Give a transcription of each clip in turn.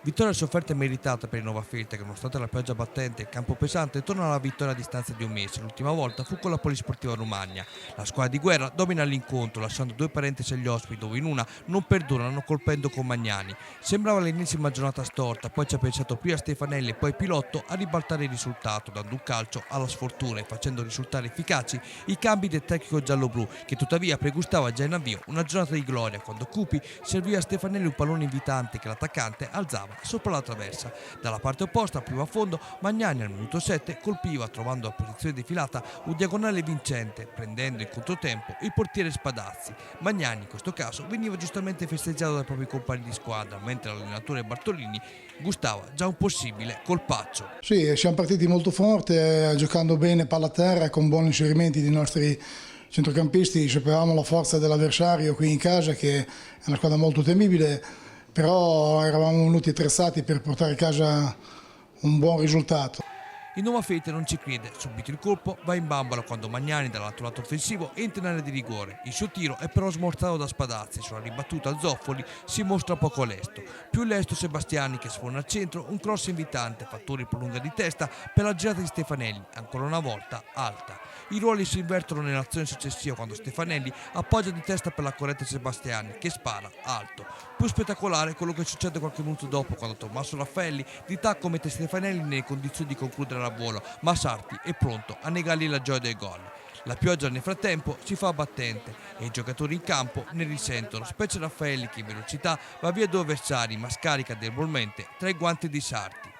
Vittoria sofferta e meritata per il Novafelta che, nonostante la pioggia battente e il campo pesante, torna alla vittoria a distanza di un mese. L'ultima volta fu con la Polisportiva Romagna. La squadra di guerra domina l'incontro, lasciando due parentesi agli ospiti, dove in una non perdonano colpendo con Magnani. Sembrava l'ennesima giornata storta, poi ci ha pensato prima Stefanelli e poi Pilotto a ribaltare il risultato, dando un calcio alla sfortuna e facendo risultare efficaci i cambi del tecnico gialloblu, che tuttavia pregustava già in avvio una giornata di gloria quando Cupi servì a Stefanelli un pallone invitante che l'attaccante alzava sopra la traversa. Dalla parte opposta, più a fondo, Magnani al minuto 7 colpiva, trovando a posizione defilata un diagonale vincente, prendendo in controtempo il portiere Spadazzi. Magnani in questo caso veniva giustamente festeggiato dai propri compagni di squadra, mentre l'allenatore Bartolini gustava già un possibile colpaccio. Sì, siamo partiti molto forte, giocando bene palla a terra, con buoni inserimenti dei nostri centrocampisti. Sapevamo la forza dell'avversario qui in casa, che è una squadra molto temibile, però eravamo venuti attrezzati per portare a casa un buon risultato. Il Novafelta non ci crede, subito il colpo va in bambola quando Magnani dall'altro lato offensivo entra in area di rigore. Il suo tiro è però smorzato da Spadazzi, sulla ribattuta Zoffoli si mostra poco lesto. Più lesto Sebastiani che sforna al centro, un cross invitante, Fattori prolunga di testa per la girata di Stefanelli, ancora una volta alta. I ruoli si invertono nell'azione successiva quando Stefanelli appoggia di testa per la corretta Sebastiani che spara alto. Più spettacolare è quello che succede qualche minuto dopo quando Tommaso Raffaelli di tacco mette Stefanelli nelle condizioni di concludere al volo, ma Sarti è pronto a negargli la gioia del gol. La pioggia nel frattempo si fa battente e i giocatori in campo ne risentono, specie Raffaelli che in velocità va via due avversari ma scarica debolmente tra i guanti di Sarti.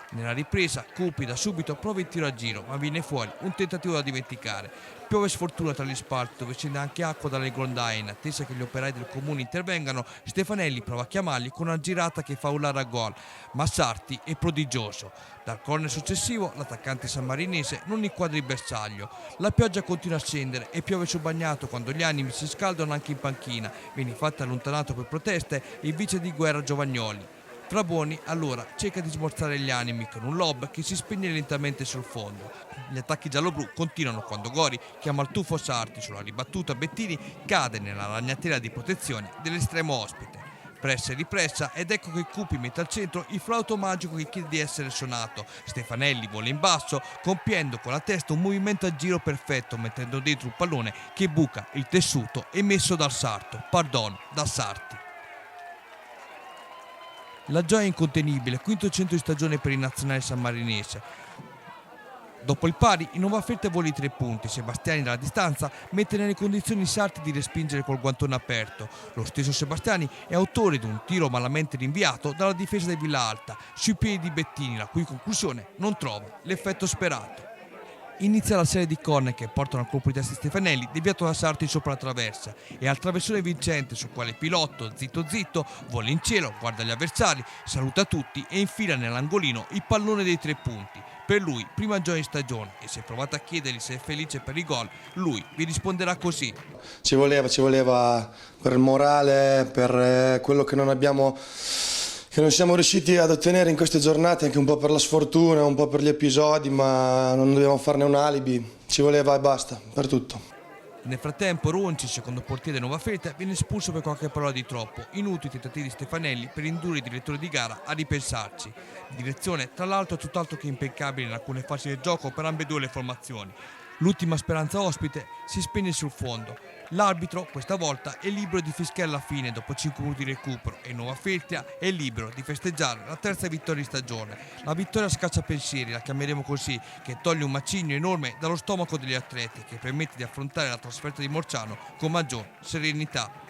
Nella ripresa Cupi da subito prova il tiro a giro, ma viene fuori un tentativo da dimenticare. Piove sfortuna tra gli spalti dove scende anche acqua dalle grondaie. In attesa che gli operai del comune intervengano, Stefanelli prova a chiamarli con una girata che fa urlare a gol, ma Sarti è prodigioso. Dal corner successivo l'attaccante sammarinese non inquadra il bersaglio. La pioggia continua a scendere e piove sul bagnato quando gli animi si scaldano anche in panchina. Viene infatti allontanato per proteste il vice di guerra Giovagnoli. Fraboni allora cerca di smorzare gli animi con un lob che si spegne lentamente sul fondo. Gli attacchi gialloblu continuano quando Gori chiama al tuffo Sarti sulla ribattuta. Bettini cade nella ragnatela di protezione dell'estremo ospite. Pressa e ripressa ed ecco che Cupi mette al centro il flauto magico che chiede di essere suonato. Stefanelli vola in basso compiendo con la testa un movimento a giro perfetto, mettendo dentro un pallone che buca il tessuto emesso dal sarto, da Sarti. La gioia è incontenibile, quinto centro di stagione per il nazionale sammarinese. Dopo il pari, il Novafelta vola i 3 punti. Sebastiani dalla distanza mette nelle condizioni Sarti di respingere col guantone aperto. Lo stesso Sebastiani è autore di un tiro malamente rinviato dalla difesa del Villa Alta, sui piedi di Bettini, la cui conclusione non trova l'effetto sperato. Inizia la serie di corner che portano al colpo di testa di Stefanelli, deviato da Sarti sopra la traversa, e al traversone vincente sul quale Pilotto, zitto, vola in cielo, guarda gli avversari, saluta tutti e infila nell'angolino il pallone dei 3 punti. Per lui, prima gioia in stagione, e se provate a chiedergli se è felice per il gol, lui vi risponderà così. Ci voleva per il morale, per quello che non siamo riusciti ad ottenere in queste giornate, anche un po' per la sfortuna, un po' per gli episodi, ma non dobbiamo farne un alibi, ci voleva e basta, per tutto. Nel frattempo Ronci, secondo portiere Novafelta, viene espulso per qualche parola di troppo. Inutili tentativi di Stefanelli per indurre il direttore di gara a ripensarci. Direzione, tra l'altro, tutt'altro che impeccabile in alcune fasi del gioco per ambedue le formazioni. L'ultima speranza ospite si spegne sul fondo. L'arbitro, questa volta, è libero di fischiare alla fine dopo 5 minuti di recupero e Novafelta è libero di festeggiare la terza vittoria di stagione. La vittoria scacciapensieri, la chiameremo così, che toglie un macigno enorme dallo stomaco degli atleti, che permette di affrontare la trasferta di Morciano con maggior serenità.